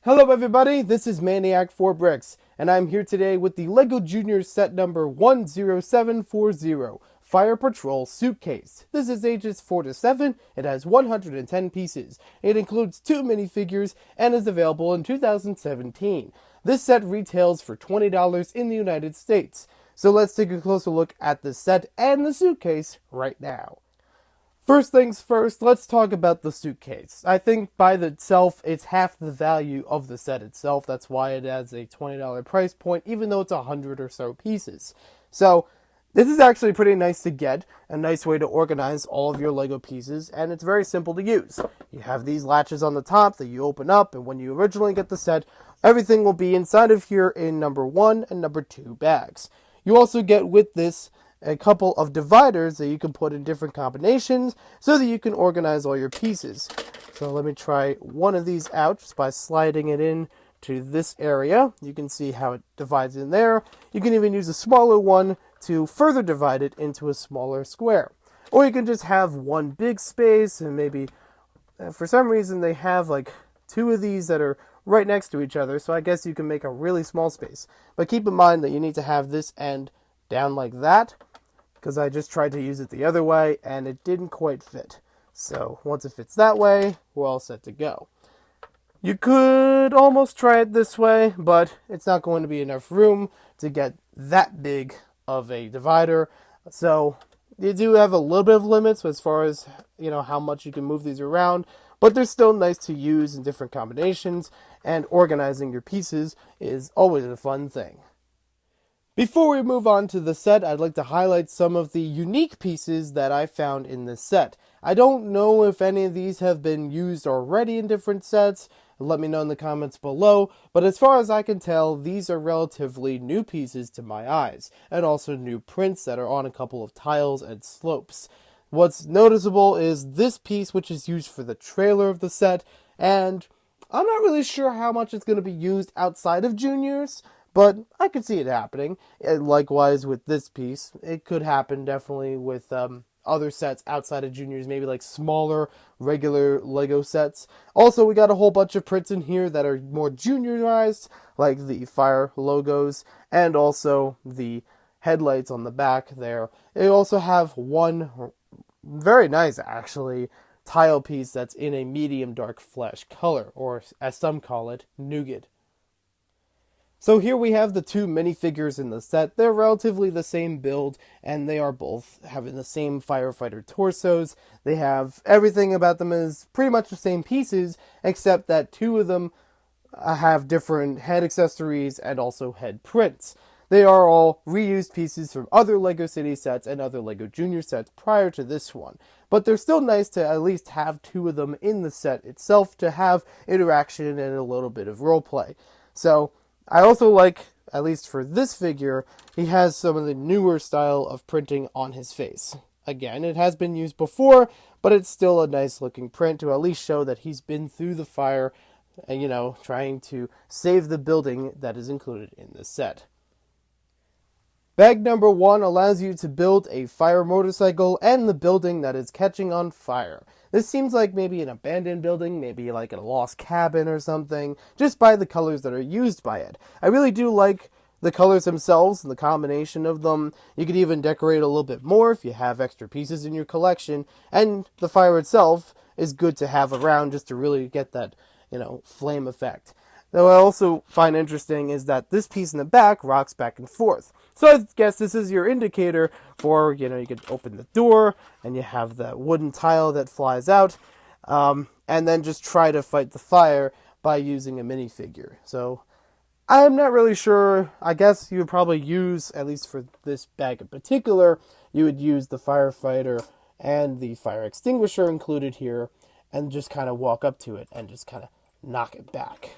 Hello everybody, this is Maniac4Bricks, and I'm here today with the LEGO Junior set number 10740, Fire Patrol Suitcase. This is ages 4 to 7, it has 110 pieces. It includes 2 minifigures and is available in 2017. This set retails for $20 in the United States. So let's take a closer look at the set and the suitcase right now. First things first, let's talk about the suitcase. I think by itself, it's half the value of the set itself. That's why it has a $20 price point, even though it's 100 or so pieces. So, this is actually pretty nice to get, a nice way to organize all of your LEGO pieces, and it's very simple to use. You have these latches on the top that you open up, and when you originally get the set, everything will be inside of here in number 1 and number 2 bags. You also get with this a couple of dividers that you can put in different combinations so that you can organize all your pieces. So let me try one of these out just by sliding it in to this area. You can see how it divides in there. You can even use a smaller one to further divide it into a smaller square. Or you can just have one big space, and maybe for some reason they have like 2 of these that are right next to each other, so I guess you can make a really small space. But keep in mind that you need to have this end down like that, because I just tried to use it the other way and it didn't quite fit. So once it fits that way, we're all set to go. You could almost try it this way, but it's not going to be enough room to get that big of a divider. So you do have a little bit of limits as far as, how much you can move these around, but they're still nice to use in different combinations, and organizing your pieces is always a fun thing. Before we move on to the set, I'd like to highlight some of the unique pieces that I found in this set. I don't know if any of these have been used already in different sets. Let me know in the comments below. But as far as I can tell, these are relatively new pieces to my eyes, and also new prints that are on a couple of tiles and slopes. What's noticeable is this piece, which is used for the trailer of the set, and I'm not really sure how much it's going to be used outside of Juniors, but I could see it happening. And likewise with this piece, it could happen definitely with other sets outside of Juniors, maybe like smaller, regular LEGO sets. Also, we got a whole bunch of prints in here that are more juniorized, like the fire logos, and also the headlights on the back there. They also have one very nice, actually, tile piece that's in a medium dark flesh color, or as some call it, nougat. So here we have the 2 minifigures in the set. They're relatively the same build, and they are both having the same firefighter torsos. They have everything about them is pretty much the same pieces, except that 2 of them have different head accessories and also head prints. They are all reused pieces from other LEGO City sets and other LEGO Junior sets prior to this one. But they're still nice to at least have 2 of them in the set itself to have interaction and a little bit of roleplay. So I also like, at least for this figure, he has some of the newer style of printing on his face. Again, it has been used before, but it's still a nice looking print to at least show that he's been through the fire, trying to save the building that is included in this set. Bag number 1 allows you to build a fire motorcycle and the building that is catching on fire. This seems like maybe an abandoned building, maybe like a lost cabin or something, just by the colors that are used by it. I really do like the colors themselves and the combination of them. You could even decorate a little bit more if you have extra pieces in your collection, and the fire itself is good to have around just to really get that, flame effect. Though I also find interesting is that this piece in the back rocks back and forth. So I guess this is your indicator for, you could open the door and you have that wooden tile that flies out, and then just try to fight the fire by using a minifigure. So I'm not really sure. I guess you would probably use, at least for this bag in particular, you would use the firefighter and the fire extinguisher included here, and just kind of walk up to it and just kind of knock it back.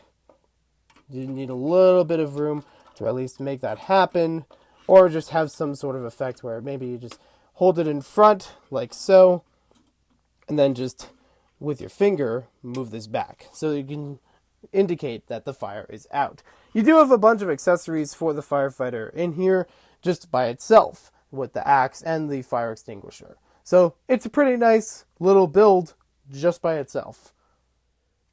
You need a little bit of room to at least make that happen, or just have some sort of effect where maybe you just hold it in front like so, and then just with your finger move this back so you can indicate that the fire is out. You do have a bunch of accessories for the firefighter in here just by itself with the axe and the fire extinguisher. So it's a pretty nice little build just by itself.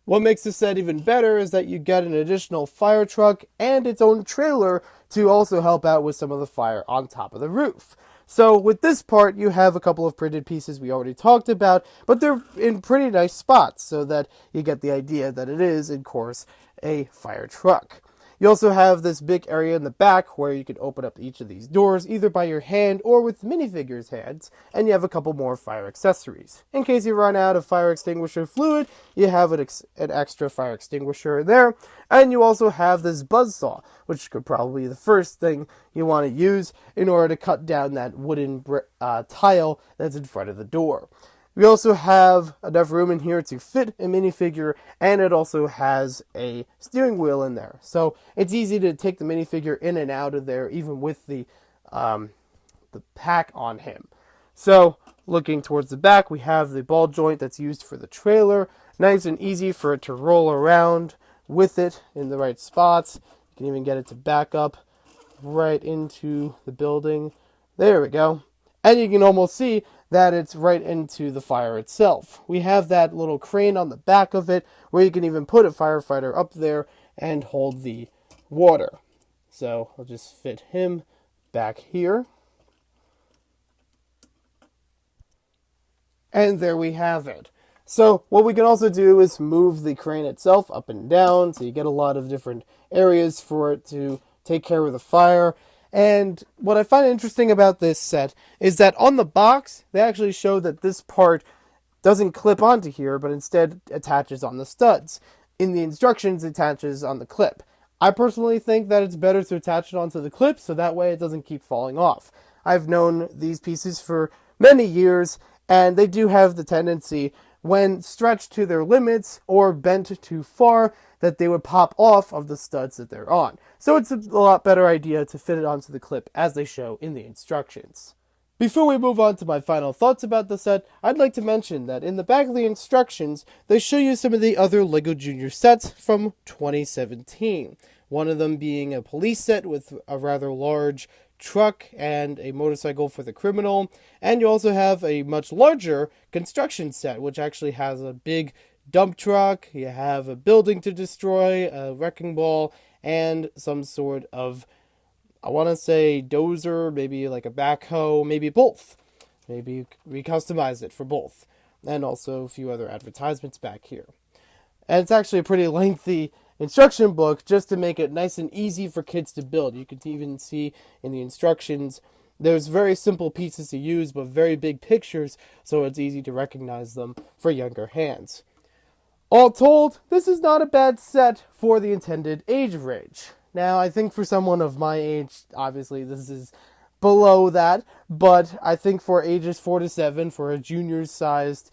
What makes this set even better is that you get an additional fire truck and its own trailer to also help out with some of the fire on top of the roof. So with this part, you have a couple of printed pieces we already talked about, but they're in pretty nice spots so that you get the idea that it is, of course, a fire truck. You also have this big area in the back where you can open up each of these doors either by your hand or with minifigures' hands, and you have a couple more fire accessories. In case you run out of fire extinguisher fluid, you have an extra fire extinguisher there, and you also have this buzzsaw, which could probably be the first thing you want to use in order to cut down that wooden tile that's in front of the door. We also have enough room in here to fit a minifigure, and it also has a steering wheel in there. So it's easy to take the minifigure in and out of there, even with the pack on him. So looking towards the back, we have the ball joint that's used for the trailer. Nice and easy for it to roll around with it in the right spots. You can even get it to back up right into the building. There we go. And you can almost see that it's right into the fire itself. We have that little crane on the back of it where you can even put a firefighter up there and hold the water. So I'll just fit him back here. And there we have it. So what we can also do is move the crane itself up and down, so you get a lot of different areas for it to take care of the fire. And what I find interesting about this set is that on the box, they actually show that this part doesn't clip onto here, but instead attaches on the studs. In the instructions, it attaches on the clip. I personally think that it's better to attach it onto the clip, so that way it doesn't keep falling off. I've known these pieces for many years, and they do have the tendency, when stretched to their limits or bent too far, that they would pop off of the studs that they're on. So it's a lot better idea to fit it onto the clip as they show in the instructions. Before we move on to my final thoughts about the set, I'd like to mention that in the back of the instructions, they show you some of the other LEGO Junior sets from 2017. One of them being a police set with a rather large truck and a motorcycle for the criminal. And you also have a much larger construction set, which actually has a big dump truck, you have a building to destroy, a wrecking ball, and some sort of, I want to say, dozer, maybe like a backhoe, maybe both. Maybe we customize it for both. And also a few other advertisements back here. And it's actually a pretty lengthy instruction book just to make it nice and easy for kids to build. You can even see in the instructions there's very simple pieces to use, but very big pictures, so it's easy to recognize them for younger hands. All told, this is not a bad set for the intended age range. Now, I think for someone of my age, obviously this is below that, but I think for ages 4 to 7, for a junior-sized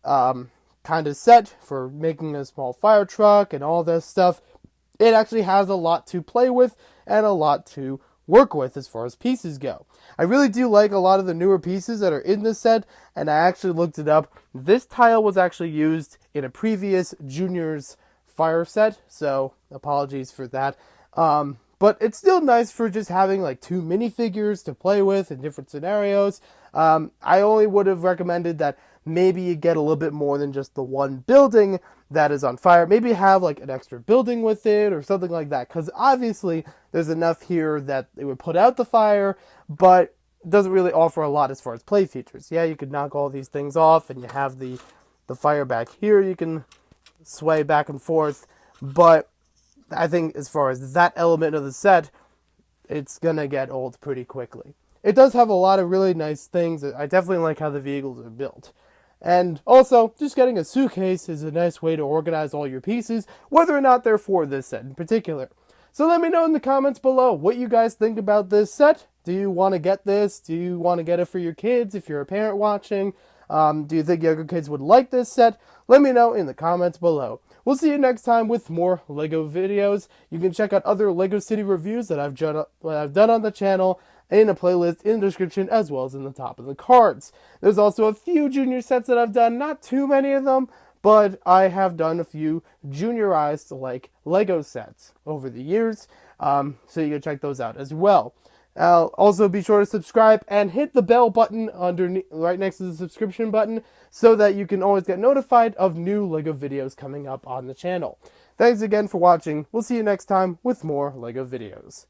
kind of set, for making a small fire truck and all this stuff, it actually has a lot to play with and a lot to work with as far as pieces go. I really do like a lot of the newer pieces that are in this set, and I actually looked it up. This tile was actually used in a previous Junior's fire set, so apologies for that. But it's still nice for just having like 2 minifigures to play with in different scenarios. I only would have recommended that maybe you get a little bit more than just the one building that is on fire. Maybe have like an extra building with it or something like that. Because obviously there's enough here that it would put out the fire, but it doesn't really offer a lot as far as play features. Yeah, you could knock all these things off and you have the fire back here. You can sway back and forth. But I think as far as that element of the set, it's going to get old pretty quickly. It does have a lot of really nice things. I definitely like how the vehicles are built. And also, just getting a suitcase is a nice way to organize all your pieces, whether or not they're for this set in particular. So let me know in the comments below what you guys think about this set. Do you want to get this? Do you want to get it for your kids if you're a parent watching? Do you think younger kids would like this set? Let me know in the comments below. We'll see you next time with more LEGO videos. You can check out other LEGO City reviews that I've done on the channel in a playlist in the description as well as in the top of the cards. There's also a few junior sets that I've done, not too many of them, but I have done a few juniorized like LEGO sets over the years, so you can check those out as well. Also, be sure to subscribe and hit the bell button underneath, right next to the subscription button, so that you can always get notified of new LEGO videos coming up on the channel. Thanks again for watching. We'll see you next time with more LEGO videos.